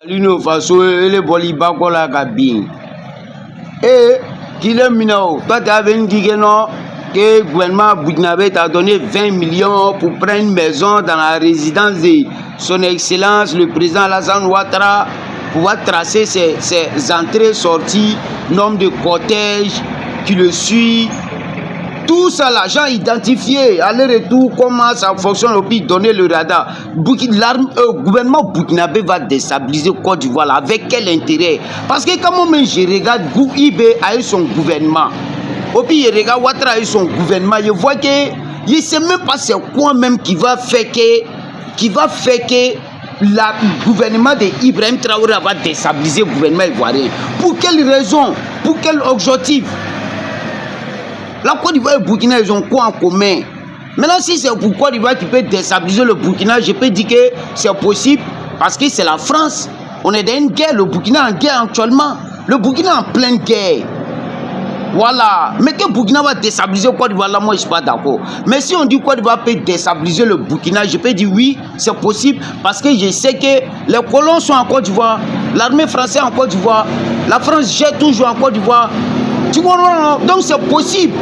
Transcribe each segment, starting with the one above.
L'Union Faso et les Bolibakola Gabin. Et qu'il est minot, toi tu avais dit que non, que le gouvernement Burkinabé t'a donné 20 millions pour prendre une maison dans la résidence de son Excellence, le président Alassane Ouattara, pour pouvoir tracer ses entrées, sorties, nombre de cortèges qui le suit. Tout ça, l'argent identifié, aller-retour, comment ça fonctionne, et puis donner le radar. Le gouvernement burkinabé va déstabiliser Côte d'Ivoire avec quel intérêt? Parce que quand moi je regarde Ibé a eu son gouvernement, et puis je regarde Ouattara a eu son gouvernement, je vois que je ne sais même pas c'est quoi même qui va faire que le gouvernement d'Ibrahim Traoré va déstabiliser le gouvernement ivoirien. Pour quelle raison? Pour quel objectif? La Côte d'Ivoire et le Burkina, ils ont quoi en commun? Maintenant, si c'est pour Côte d'Ivoire qui peut déstabiliser le Burkina, je peux dire que c'est possible parce que c'est la France. On est dans une guerre, le Burkina est en guerre actuellement. Le Burkina est en pleine guerre. Voilà. Mais que le Burkina va déstabiliser le Côte d'Ivoire, là, moi, je ne suis pas d'accord. Mais si on dit que Côte d'Ivoire peut déstabiliser le Burkina, je peux dire oui, c'est possible parce que je sais que les colons sont en Côte d'Ivoire, l'armée française en Côte d'Ivoire, la France jette toujours en Côte d'Ivoire. Tu vois, non, donc c'est possible.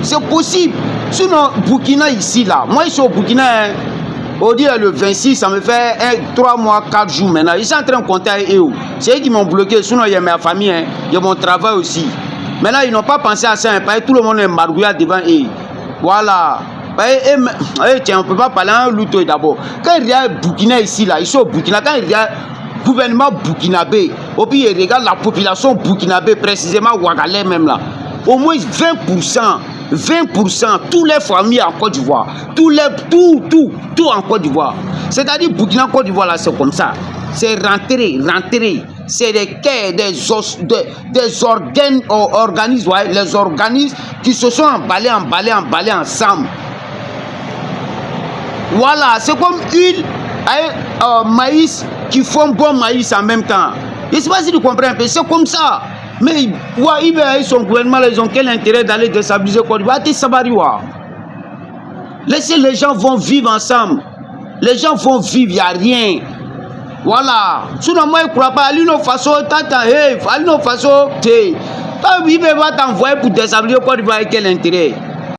C'est possible. Sinon, Burkina ici, là, moi, je suis au Burkina, hein, au dire le 26, ça me fait 3 mois, 4 jours maintenant. Ils sont en train de compter avec eux. C'est eux qui m'ont bloqué. Sinon, il y a ma famille, hein, il y a mon travail aussi. Maintenant, ils n'ont pas pensé à ça. Hein, parce que tout le monde est margouillé devant eux. Voilà. Tiens, on ne peut pas parler à un louto d'abord. Quand il y a Burkina ici, là, ils sont au Burkina. Quand il y a gouvernement burkinabé, et puis il regarde la population burkinabé, précisément Ouagalais même là, au moins 20%, toutes les familles en Côte d'Ivoire, tout en Côte d'Ivoire. C'est-à-dire Burkina Côte d'Ivoire là, c'est comme ça. C'est rentrer. C'est des quais, des organes, organismes, ouais, les organismes qui se sont emballés ensemble. Voilà, c'est comme huile et maïs qui font bon maïs en même temps. Je ne sais pas si tu comprends un peu, c'est comme ça. Mais ils son gouvernement, ils ont quel intérêt d'aller déstabiliser Côte d'Ivoire? Laissez les gens vont vivre ensemble. Les gens vont vivre, il n'y a rien. Voilà. Sinon, moi, je ne crois pas. L'Union Faso, l'Union Faso, il va t'envoyer pour déstabiliser Côte d'Ivoire avec quel intérêt?